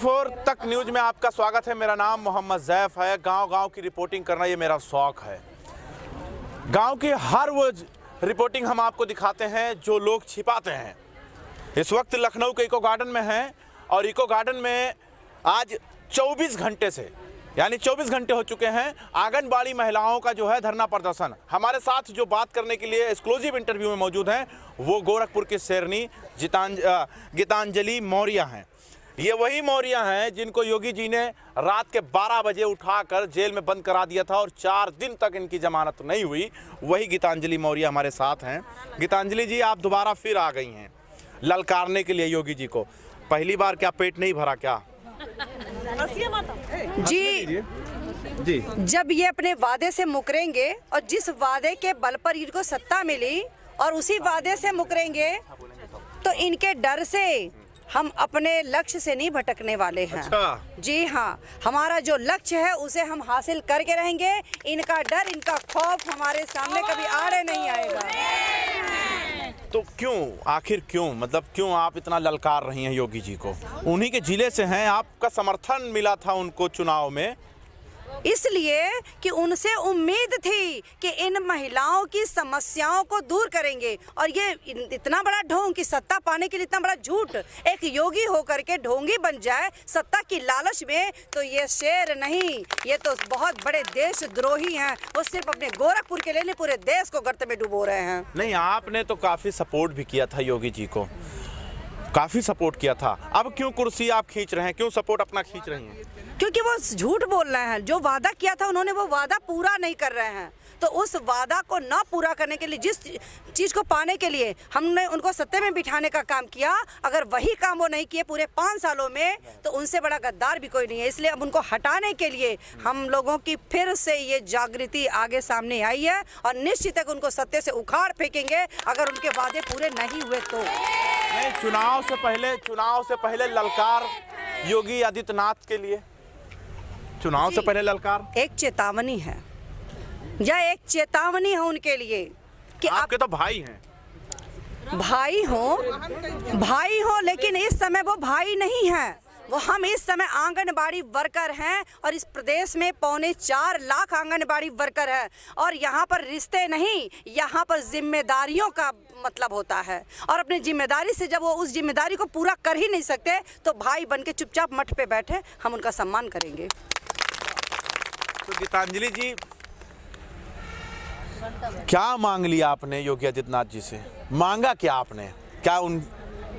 24 तक न्यूज में आपका स्वागत है। मेरा नाम मोहम्मद ज़ैफ है। गांव-गांव की रिपोर्टिंग करना ये मेरा शौक़ है। गांव की हर वो रिपोर्टिंग हम आपको दिखाते हैं जो लोग छिपाते हैं। इस वक्त लखनऊ के इको गार्डन में हैं और इको गार्डन में आज 24 घंटे से यानी 24 घंटे हो चुके हैं आंगनबाड़ी महिलाओं का जो है धरना प्रदर्शन। हमारे साथ जो बात करने के लिए एक्सक्लूसिव इंटरव्यू में मौजूद हैं वो गोरखपुर की शेरनी गीतांजलि मौर्य हैं। ये वही मौर्य हैं जिनको योगी जी ने रात के 12 बजे उठाकर जेल में बंद करा दिया था और 4 दिन तक इनकी जमानत नहीं हुई। वही गीतांजलि मौर्य हमारे साथ हैं। गीतांजलि जी, आप दोबारा फिर आ गई हैं ललकारने के लिए योगी जी को। पहली बार क्या पेट नहीं भरा क्या? जी, जब ये अपने वादे से मुकरेंगे और जिस वादे के बल पर इनको सत्ता मिली और उसी वादे से मुकरेंगे तो इनके डर से हम अपने लक्ष्य से नहीं भटकने वाले हैं। अच्छा। जी हाँ, हमारा जो लक्ष्य है उसे हम हासिल करके रहेंगे। इनका डर, इनका खौफ हमारे सामने कभी आड़े नहीं आएगा। तो क्यों, आखिर क्यों, मतलब क्यों आप इतना ललकार रही हैं योगी जी को? उन्हीं के जिले से हैं, आपका समर्थन मिला था उनको चुनाव में। इसलिए कि उनसे उम्मीद थी कि इन महिलाओं की समस्याओं को दूर करेंगे। और ये इतना बड़ा ढोंग कि सत्ता पाने के लिए इतना बड़ा झूठ, एक योगी होकर के ढोंगी बन जाए सत्ता की लालच में, तो ये शेर नहीं, ये तो बहुत बड़े देशद्रोही हैं। वो सिर्फ अपने गोरखपुर के लिए नहीं, पूरे देश को गर्त में डुबो रहे हैं। नहीं, आपने तो काफ़ी सपोर्ट भी किया था योगी जी को, काफ़ी सपोर्ट किया था। अब क्यों कुर्सी आप खींच रहे हैं, क्यों सपोर्ट अपना खींच रही हैं? क्योंकि वो झूठ बोल रहे हैं। जो वादा किया था उन्होंने वो वादा पूरा नहीं कर रहे हैं। तो उस वादा को ना पूरा करने के लिए, जिस चीज़ को पाने के लिए हमने उनको सत्ते में बिठाने का काम किया, अगर वही काम वो नहीं किए पूरे 5 सालों में, तो उनसे बड़ा गद्दार भी कोई नहीं है। इसलिए अब उनको हटाने के लिए हम लोगों की फिर से ये जागृति आगे सामने आई है और निश्चित है कि उनको सत्ते से उखाड़ फेंकेंगे अगर उनके वादे पूरे नहीं हुए तो। नहीं, चुनाव से पहले ललकार योगी आदित्यनाथ के लिए, चुनाव से पहले ललकार एक चेतावनी है, यह एक चेतावनी है उनके लिए कि आपके तो भाई हैं। भाई हो, लेकिन इस समय वो भाई नहीं है। वो हम इस समय आंगनबाड़ी वर्कर हैं और इस प्रदेश में 4.25 लाख आंगनबाड़ी वर्कर है। और यहाँ पर रिश्ते नहीं, यहाँ पर जिम्मेदारियों का मतलब होता है। और अपनी जिम्मेदारी से जब वो उस जिम्मेदारी को पूरा कर ही नहीं सकते तो भाई बन के चुपचाप मठ पे बैठे, हम उनका सम्मान करेंगे। तो गीतांजलि जी, क्या मांग लिया आपने योगी आदित्यनाथ जी से? मांगा क्या आपने? क्या उन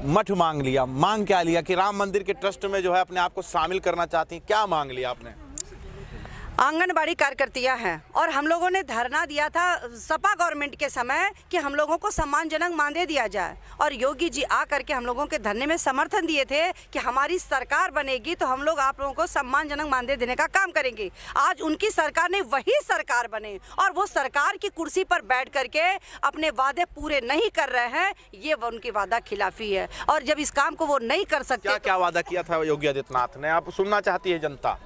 मठ मांग लिया? मांग क्या लिया कि राम मंदिर के ट्रस्ट में जो है अपने आप को शामिल करना चाहती हैं? क्या मांग लिया आपने? आंगनबाड़ी कार्यकर्तियां हैं और हम लोगों ने धरना दिया था सपा गवर्नमेंट के समय कि हम लोगों को सम्मानजनक मानदेय दिया जाए। और योगी जी आ करके हम लोगों के धरने में समर्थन दिए थे कि हमारी सरकार बनेगी तो हम लोग आप लोगों को सम्मानजनक मानदेय देने का काम करेंगे। आज उनकी सरकार ने वही सरकार बने और वो सरकार की कुर्सी पर बैठ करके अपने वादे पूरे नहीं कर रहे हैं। ये उनकी वादा खिलाफी है और जब इस काम को वो नहीं कर सकते। क्या वादा किया था योगी आदित्यनाथ ने? आप सुनना चाहती है जनता।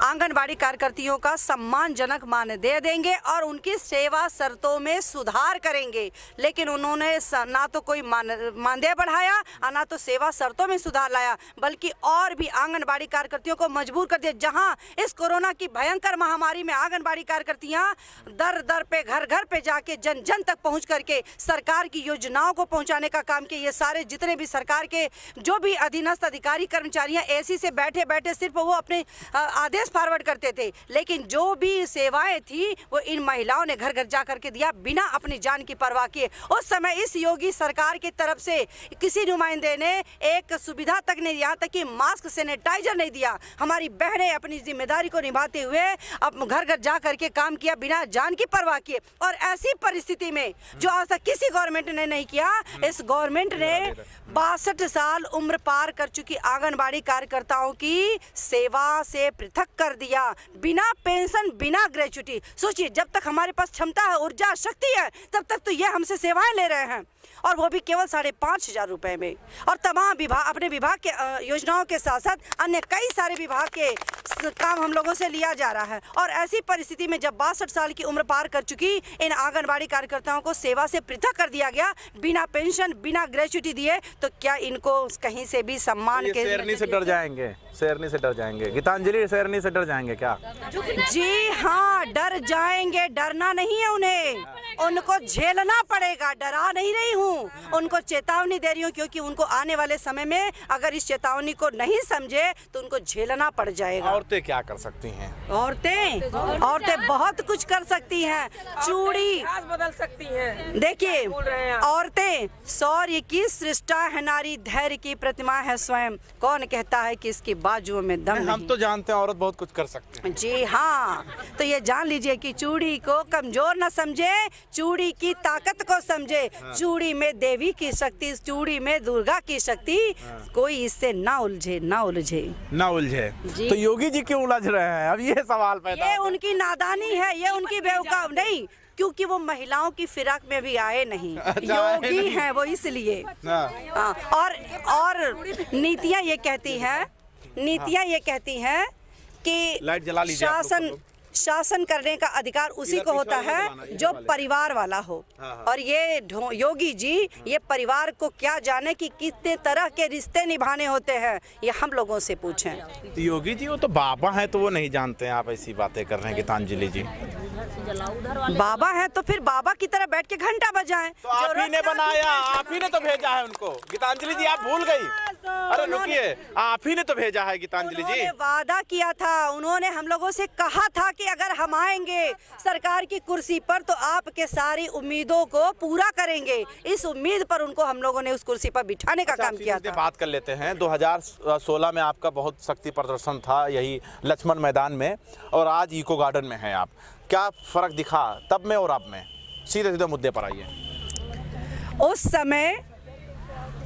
आंगनबाड़ी कार्यकर्तियों का सम्मानजनक मानदेय देंगे और उनकी सेवा शर्तों में सुधार करेंगे। लेकिन उन्होंने ना तो कोई मानदेय बढ़ाया और ना तो सेवा शर्तों में सुधार लाया, बल्कि और भी आंगनबाड़ी कार्यकर्तियों को मजबूर कर दिया। जहां इस कोरोना की भयंकर महामारी में आंगनबाड़ी कार्यकर्तियां दर दर पे, घर घर पे जाके जन जन तक पहुंच करके सरकार की योजनाओं को पहुंचाने का काम किया। ये सारे जितने भी सरकार के जो भी अधीनस्थ अधिकारी कर्मचारी हैं, एसी से बैठे बैठे सिर्फ वो अपने आदेश फॉरवर्ड करते थे, लेकिन जो भी सेवाएं थी वो इन महिलाओं ने घर घर जा करके दिया बिना अपनी जान की परवाह किए। उस समय इस योगी सरकार की तरफ से किसी नुमाइंदे ने एक सुविधा तक नहीं दिया, तक कि मास्क, सैनिटाइजर नहीं दिया। हमारी बहनें अपनी जिम्मेदारी को निभाते हुए अब घर घर जा करके काम किया बिना जान की परवाह किए। और ऐसी परिस्थिति में जो आज तक किसी गवर्नमेंट ने नहीं किया, इस गवर्नमेंट ने 62 साल उम्र पार कर चुकी आंगनबाड़ी कार्यकर्ताओं की सेवा से पृथक कर दिया, बिना पेंशन, बिना ग्रेच्युटी। सोचिए, जब तक हमारे पास क्षमता है, ऊर्जा, शक्ति है, तब तक तो ये हमसे सेवाएं ले रहे हैं और वो भी केवल 5,500 रुपए में। और तमाम विभाग, अपने विभाग के योजनाओं के साथ साथ अन्य कई सारे विभाग के काम हम लोगों से लिया जा रहा है। और ऐसी परिस्थिति में जब 62 साल की उम्र पार कर चुकी इन आंगनबाड़ी कार्यकर्ताओं को सेवा से पृथक कर दिया गया, बिना पेंशन बिना ग्रेच्युटी दिए, तो क्या इनको कहीं से भी सम्मान के शेरनी से डर जाएंगे? शेरनी से डर जाएंगे? गीतांजलि शेरनी से डर जाएंगे क्या? जी हाँ, डर जाएंगे। डरना नहीं है उन्हें, उनको झेलना पड़ेगा। डरा नहीं रही हूँ, उनको चेतावनी दे रही हूँ, क्योंकि उनको आने वाले समय में अगर इस चेतावनी को नहीं समझे तो उनको झेलना पड़ जाएगा। औरतें क्या कर सकती हैं? औरतें बहुत कुछ कर सकती हैं। चूड़ी बदल सकती हैं। देखिए, औरतें शौर्य की सृष्टा है नारी, धैर्य की प्रतिमा है स्वयं। कौन कहता है कि इसकी बाजुओं में दम हम नहीं? तो जानते हैं औरत बहुत कुछ कर सकती है। जी हाँ, तो ये जान लीजिए कि चूड़ी को कमजोर न समझे, चूड़ी की ताकत को समझे। चूड़ी में देवी की शक्ति, चूड़ी में दुर्गा की शक्ति, कोई इससे ना उलझे, ना उलझे। ना उलझे। जी। तो योगी जी क्यों उलझ रहे हैं? अब ये सवाल पैदा ये होता है। उनकी नादानी है, ये उनकी बेवकूफ नहीं, क्योंकि वो महिलाओं की फिराक में भी आए नहीं। अच्छा, आए योगी नहीं। हैं वो, इसलिए। हाँ। हाँ, और नीतियाँ ये कहती हैं, कि लाइट जला लीजिए आप लोग को। शासन करने का अधिकार उसी इधर को पीछे होता वाले है जलाना, इधर जो वाले। परिवार वाला हो। हाँ, हाँ। और ये योगी जी ये परिवार को क्या जाने कि कितने तरह के रिश्ते निभाने होते हैं, ये हम लोगों से पूछें। योगी जी वो तो बाबा हैं, तो वो नहीं जानते हैं। आप ऐसी बातें कर रहे हैं गीतांजलि जी। बाबा है तो फिर बाबा की तरह बैठ के घंटा बजाएं। तो आप ही ने बनाया, आप ही ने तो भेजा है उनको। गीतांजलि जी आप भूल गई? अरे रुकिए, आप ही ने तो भेजा है गीतांजलि जी। उन्होंने वादा किया था, उन्होंने हम लोगों से कहा था कि अगर हम आएंगे सरकार की कुर्सी पर तो आपके सारी उम्मीदों को पूरा करेंगे। इस उम्मीद पर उनको हम लोगों ने उस कुर्सी पर बिठाने का काम किया था। बात कर लेते हैं। 2016 में आपका बहुत शक्ति प्रदर्शन था यही लक्ष्मण मैदान में, और आज इको गार्डन में है आप। क्या फर्क दिखा तब में और अब में? सीधे सीधे मुद्दे पर आइए। उस समय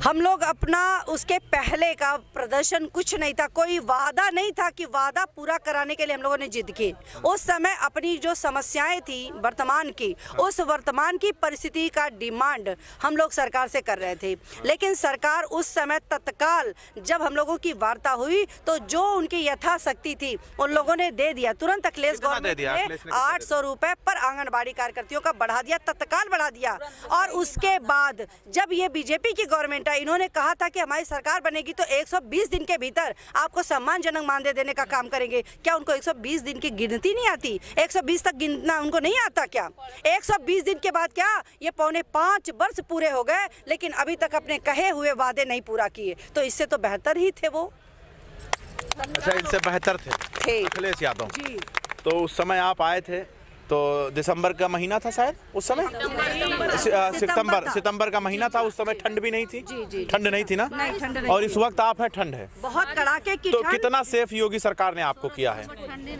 हम लोग अपना उसके पहले का प्रदर्शन कुछ नहीं था, कोई वादा नहीं था कि वादा पूरा कराने के लिए हम लोगों ने जिद की। उस समय अपनी जो समस्याएं थी वर्तमान की, उस वर्तमान की परिस्थिति का डिमांड हम लोग सरकार से कर रहे थे। लेकिन सरकार उस समय तत्काल जब हम लोगों की वार्ता हुई तो जो उनकी यथाशक्ति थी उन लोगों ने दे दिया। तुरंत अखिलेश गवर्नमेंट ने 800 रुपए पर आंगनबाड़ी कार्यकर्तियों का बढ़ा दिया, तत्काल बढ़ा दिया। और उसके बाद जब ये बीजेपी की गवर्नमेंट इन्होंने कहा था कि हमारी सरकार बनेगी तो 120 दिन के भीतर आपको सम्मानजनक मानदेय देने का काम करेंगे। क्या उनको 120 दिन की गिनती नहीं आती? 120 तक गिनना उनको नहीं आता क्या? 120 दिन के बाद क्या ये 4.25 वर्ष पूरे हो गए, लेकिन अभी तक अपने कहे हुए वादे नहीं पूरा किए। तो इससे तो बेहतर ही थे वो। अच्छा, इनसे बेहतर थे अखिलेश यादव जी। तो उस समय आप आए थे तो दिसंबर का महीना था शायद उस समय, सितंबर का महीना था। उस समय ठंड भी नहीं थी। जी। ठंड नहीं थी ना? नहीं, ठंड नहीं और थी। इस वक्त आप है, ठंड है। बहुत कड़ाके की तो ठंड। कितना सेफ योगी सरकार ने आपको किया है?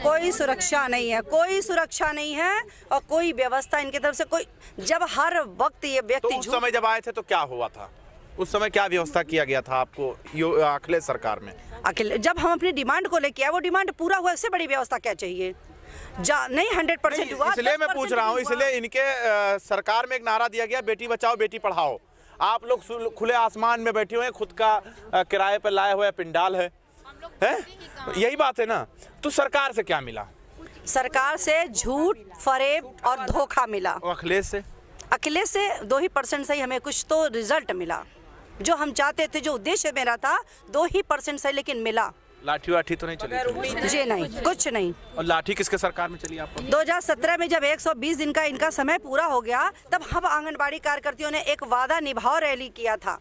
कोई सुरक्षा नहीं है, कोई सुरक्षा नहीं है और कोई व्यवस्था इनकी तरफ से कोई। जब हर वक्त ये तो व्यक्ति उस समय जब आए थे तो क्या हुआ था? उस समय क्या व्यवस्था किया गया था आपको अखिलेश सरकार में? जब हम अपनी डिमांड को लेके आए, वो डिमांड पूरा हुआ, इससे बड़ी व्यवस्था क्या चाहिए? नहीं 100% हुआ। इसलिए मैं पूछ रहा हूँ, इसलिए इनके सरकार में एक नारा दिया गया, बेटी बचाओ बेटी पढ़ाओ। आप लोग खुले आसमान में बैठे हुए हैं, खुद का किराए पर लाए हुए पिंडाल है, यही बात है ना? तो सरकार से क्या मिला? सरकार से झूठ, फरेब और धोखा मिला। और अखिलेश से 2% से ही हमें कुछ तो रिजल्ट मिला। जो हम चाहते थे, जो उद्देश्य मेरा था, 2% से, लेकिन मिला। लाठी वाठी तो नहीं चली? जी नहीं, कुछ नहीं। और लाठी किसके सरकार में चली आपको? 2017 में जब 120 दिन का इनका समय पूरा हो गया, तब हम आंगनबाड़ी कार्यकर्तियों ने एक वादा निभाओ रैली किया था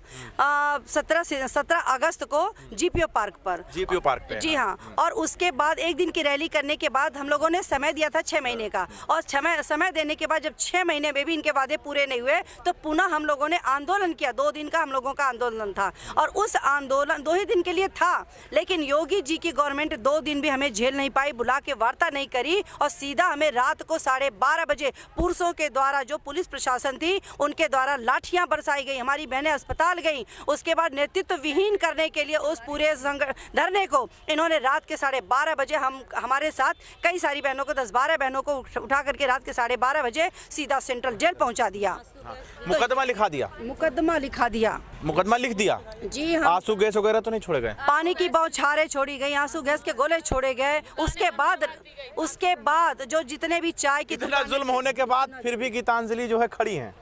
17 अगस्त को जीपीओ पार्क पर। जीपीओ पार्क पे? जी हाँ। और उसके बाद एक दिन की रैली करने के बाद हम लोगों ने समय दिया था 6 महीने का, और समय देने के बाद जब 6 महीने में भी इनके वादे पूरे नहीं हुए तो पुनः हम लोगों ने आंदोलन किया। 2 दिन का हम लोगों का आंदोलन था, और उस आंदोलन 2 ही दिन के लिए था। लेकिन योगी जी की गवर्नमेंट 2 दिन भी हमें झेल नहीं पाई, बुला के वार्ता नहीं करी, और सीधा हमें रात को 12:30 बजे पुरुषों के द्वारा, जो पुलिस प्रशासन थी उनके द्वारा लाठियां बरसाई गई, हमारी बहनें अस्पताल गईं। उसके बाद नेतृत्व विहीन करने के लिए उस पूरे धरने को इन्होंने रात के 12:30 बजे हमारे साथ कई सारी बहनों को, 10-12 बहनों को उठा करके रात के 12:30 बजे सीधा सेंट्रल जेल पहुंचा दिया। मुकदमा लिखा दिया? मुकदमा लिखा दिया। मुकदमा लिख दिया? जी हाँ। आंसू गैस वगैरह तो नहीं छोड़े गए? पानी की बौछारें छोड़ी गई, आंसू गैस के गोले छोड़े गए। उसके बाद जो जितने भी चाय की इतना जुल्म होने के बाद फिर भी गीतांजलि जो है खड़ी हैं।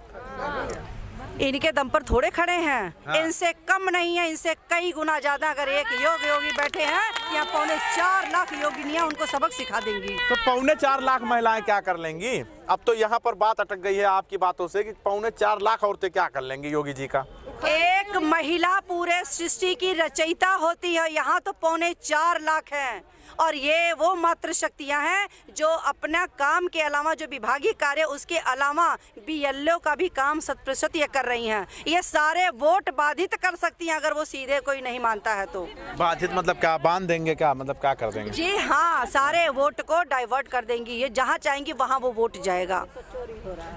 इनके दम पर थोड़े खड़े हैं। हाँ। इनसे कम नहीं है, इनसे कई गुना ज्यादा। अगर एक योगी बैठे हैं या 4.25 लाख योगिनियां उनको सबक सिखा देंगी। तो 4.25 लाख महिलाएं क्या कर लेंगी? अब तो यहाँ पर बात अटक गई है आपकी बातों से कि 4.25 लाख औरतें क्या कर लेंगी योगी जी का? एक महिला पूरे सृष्टि की रचयिता होती है, यहाँ तो 4.25 लाख हैं। और ये वो मात्र शक्तियां हैं जो अपना काम के अलावा, जो विभागीय कार्य उसके अलावा बीएलओ का भी काम 100% ये कर रही हैं। ये सारे वोट बाधित कर सकती हैं अगर वो सीधे कोई नहीं मानता है तो। बाधित मतलब क्या, बांध देंगे क्या, मतलब क्या कर देंगे? जी हाँ, सारे वोट को डाइवर्ट कर देंगी। ये जहाँ चाहेंगी वहाँ वो वोट जाएगा।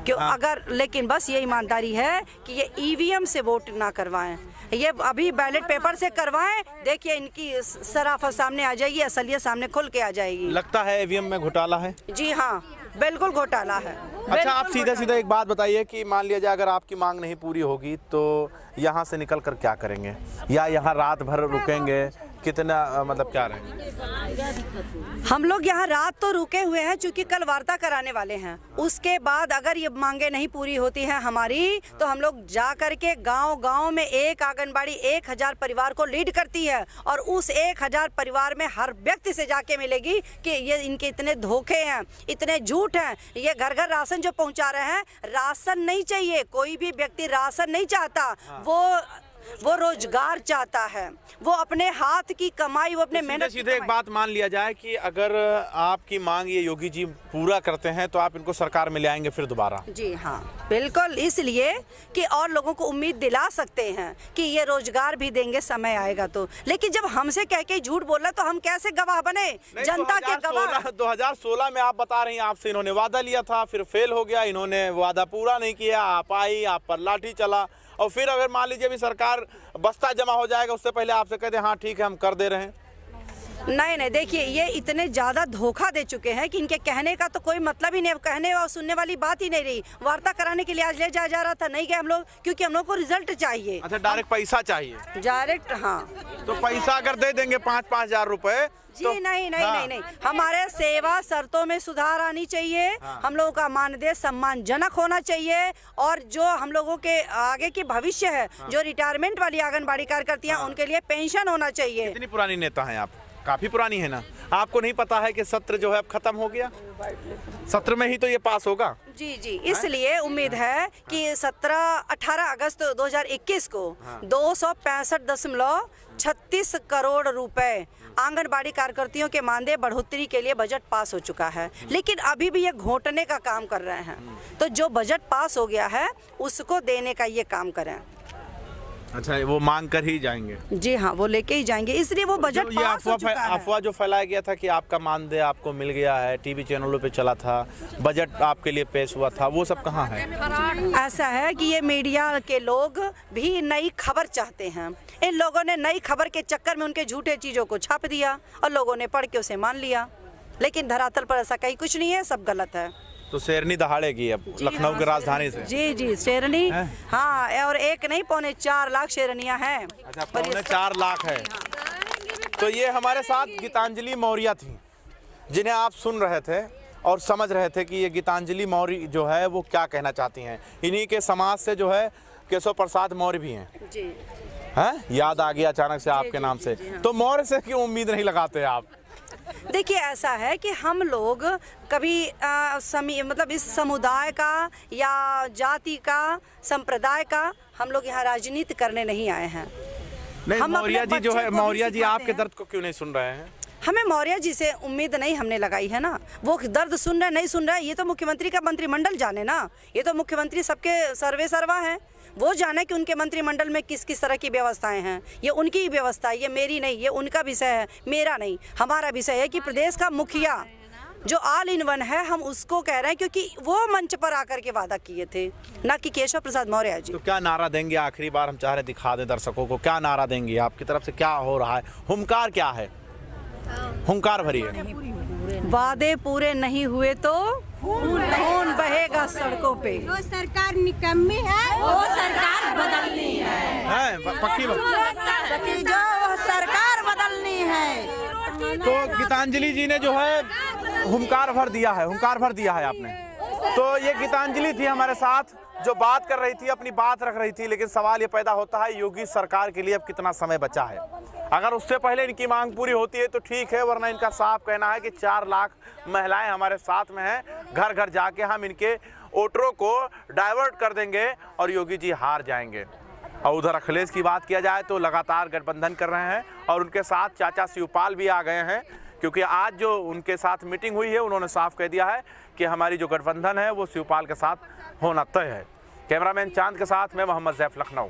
क्यों? हाँ। अगर लेकिन बस ये ईमानदारी है कि ये ईवीएम से वोट ना करवाएं, ये अभी बैलेट पेपर से करवाएं। देखिए इनकी सराफत सामने आ जाएगी, असलियत सामने खुल के आ जाएगी। लगता है ईवीएम में घोटाला है? जी हाँ, बिल्कुल घोटाला है। अच्छा, आप सीधे एक बात बताइए कि मान लिया जाए अगर आपकी मांग नहीं पूरी होगी तो यहाँ से निकल कर क्या करेंगे, या यहाँ रात भर रुकेंगे? कितना मतलब क्या रहेंगे? हम लोग यहाँ रात तो रुके हुए हैं क्योंकि कल वार्ता कराने वाले हैं। उसके बाद अगर ये मांगे नहीं पूरी होती हैं हमारी, तो हम लोग जा करके गांव में एक आंगनबाड़ी 1000 परिवार को लीड करती है, और उस 1000 परिवार में हर व्यक्ति से जाके मिलेगी कि ये इनके इतने धोखे हैं, इतने झूठ हैं। ये घर घर राशन जो पहुंचा रहे हैं, राशन नहीं चाहिए, कोई भी व्यक्ति राशन नहीं चाहता। वो रोजगार चाहता है, वो अपने हाथ की कमाई, वो अपने मेहनत। सीधे एक बात मान लिया जाए कि अगर आपकी मांग ये योगी जी पूरा करते हैं तो आप इनको सरकार में ले आएंगे फिर दोबारा? जी हाँ, बिल्कुल, इसलिए कि और लोगों को उम्मीद दिला सकते हैं कि ये रोजगार भी देंगे समय आएगा तो। लेकिन जब हमसे कह के झूठ बोला तो हम कैसे गवाह बने, जनता के गवाह? 2016 में आप बता रही हैं आपसे इन्होंने वादा लिया था, फिर फेल हो गया, इन्होंने वादा पूरा नहीं किया, आप आई, आप पर लाठी चला, और फिर अगर मान लीजिए भी सरकार बस्ता जमा हो जाएगा उससे पहले आपसे कहते हैं हाँ ठीक है हम कर दे रहे हैं। नहीं, देखिए ये इतने ज्यादा धोखा दे चुके हैं कि इनके कहने का तो कोई मतलब ही नहीं, कहने और सुनने वाली बात ही नहीं रही। वार्ता कराने के लिए आज ले जा रहा था, नहीं गए हम लोग क्योंकि हम लोग को रिजल्ट चाहिए। अच्छा, डायरेक्ट पैसा चाहिए? डायरेक्ट, हाँ। तो पैसा अगर दे देंगे 5-5 हजार रुपए जी तो, नहीं, हाँ। नहीं, हमारे सेवा शर्तों में सुधार आनी चाहिए। हाँ। हम लोगों का मानदेय सम्मानजनक होना चाहिए, और जो हम लोगों के आगे की भविष्य है, हाँ। जो रिटायरमेंट वाली आंगनबाड़ी कार्यकर्तियां, हाँ। उनके लिए पेंशन होना चाहिए। कितनी पुरानी नेता हैं आप? काफी पुरानी है ना। आपको नहीं पता है कि सत्र जो है अब खत्म हो गया? सत्र में ही तो ये पास होगा। जी, इसलिए उम्मीद है कि 18 अगस्त 2021 को 265.36 करोड़ रुपए आंगनबाड़ी कार्यकर्तियों के मानदेय बढ़ोतरी के लिए बजट पास हो चुका है। लेकिन अभी भी ये घोटने का काम कर रहे हैं, तो जो बजट पास हो गया है उसको देने का ये काम करें। अच्छा, वो मांग कर ही जाएंगे? जी हाँ, वो लेके ही जाएंगे, इसलिए वो बजट पास हो चुका है। अफवाह जो फैलाया गया था कि आपका मानदेय आपको मिल गया है, टीवी चैनलों पे चला था, बजट आपके लिए पेश हुआ था, वो सब कहाँ है? ऐसा है कि ये मीडिया के लोग भी नई खबर चाहते हैं। इन लोगों ने नई खबर के चक्कर में उनके झूठे चीजों को छाप दिया और लोगों ने पढ़ के उसे मान लिया, लेकिन धरातल पर ऐसा कहीं कुछ नहीं है, सब गलत है। तो शेरनी दहाड़ेगी अब लखनऊ की राजधानी से? जी, शेरनी, हाँ, और एक नहीं 4.25 लाख शेरनियां हैं। अच्छा, 4.25 लाख है। तो ये हमारे साथ गीतांजलि मौर्य थी, जिन्हें आप सुन रहे थे और समझ रहे थे कि ये गीतांजलि मौर्य जो है वो क्या कहना चाहती हैं। इन्हीं के समाज से जो है केशव प्रसाद मौर्य भी हैं। जी, याद आ गया अचानक से आपके नाम से। तो मौर्य से क्यों उम्मीद नहीं लगाते आप? देखिए, ऐसा है कि हम लोग कभी मतलब इस समुदाय का या जाति का, संप्रदाय का, हम लोग यहाँ राजनीति करने नहीं आए हैं। नहीं, मौर्य जी जो है, मौर्य जी आपके दर्द को क्यों नहीं सुन रहे हैं? हमें मौर्य जी से उम्मीद नहीं हमने लगाई है ना। वो दर्द सुन रहे नहीं सुन रहे, ये तो मुख्यमंत्री का मंत्रिमंडल जाने ना। ये तो मुख्यमंत्री सबके सर्वे सर्वा है, वो जाने कि उनके मंत्रिमंडल में किस किस तरह की व्यवस्थाएं हैं। ये उनकी ही व्यवस्था है, ये मेरी नहीं, ये उनका विषय है, मेरा नहीं। हमारा विषय है कि प्रदेश का मुखिया जो ऑल इन वन है, हम उसको कह रहे हैं क्योंकि वो मंच पर आकर के वादा किए थे, ना कि केशव प्रसाद मौर्य जी। तो क्या नारा देंगे? आखिरी बार हम चाह रहे दिखा दें दर्शकों को, क्या नारा देंगे? आपकी तरफ से क्या हो रहा है? हुंकार क्या है? हुंकार भरिए। वादे पूरे नहीं हुए तो खून बहेगा सड़कों पे। जो सरकार निकम्मी है वो सरकार बदलनी है। पक्की बात। जो सरकार बदलनी है। तो गीतांजलि जी ने जो है हुंकार भर दिया है आपने। तो ये गीतांजलि थी हमारे साथ जो बात कर रही थी, अपनी बात रख रही थी। लेकिन सवाल ये पैदा होता है, योगी सरकार के लिए अब कितना समय बचा है? अगर उससे पहले इनकी मांग पूरी होती है तो ठीक है, वरना इनका साफ कहना है कि 4 लाख महिलाएं हमारे साथ में हैं, घर घर जाके हम इनके वोटरों को डाइवर्ट कर देंगे और योगी जी हार जाएंगे। और उधर अखिलेश की बात किया जाए तो लगातार गठबंधन कर रहे हैं और उनके साथ चाचा शिवपाल भी आ गए हैं, क्योंकि आज जो उनके साथ मीटिंग हुई है उन्होंने साफ कह दिया है कि हमारी जो गठबंधन है वो शिवपाल के साथ होना तय है। कैमरामैन चांद के साथ मैं मोहम्मद ज़ैफ, लखनऊ।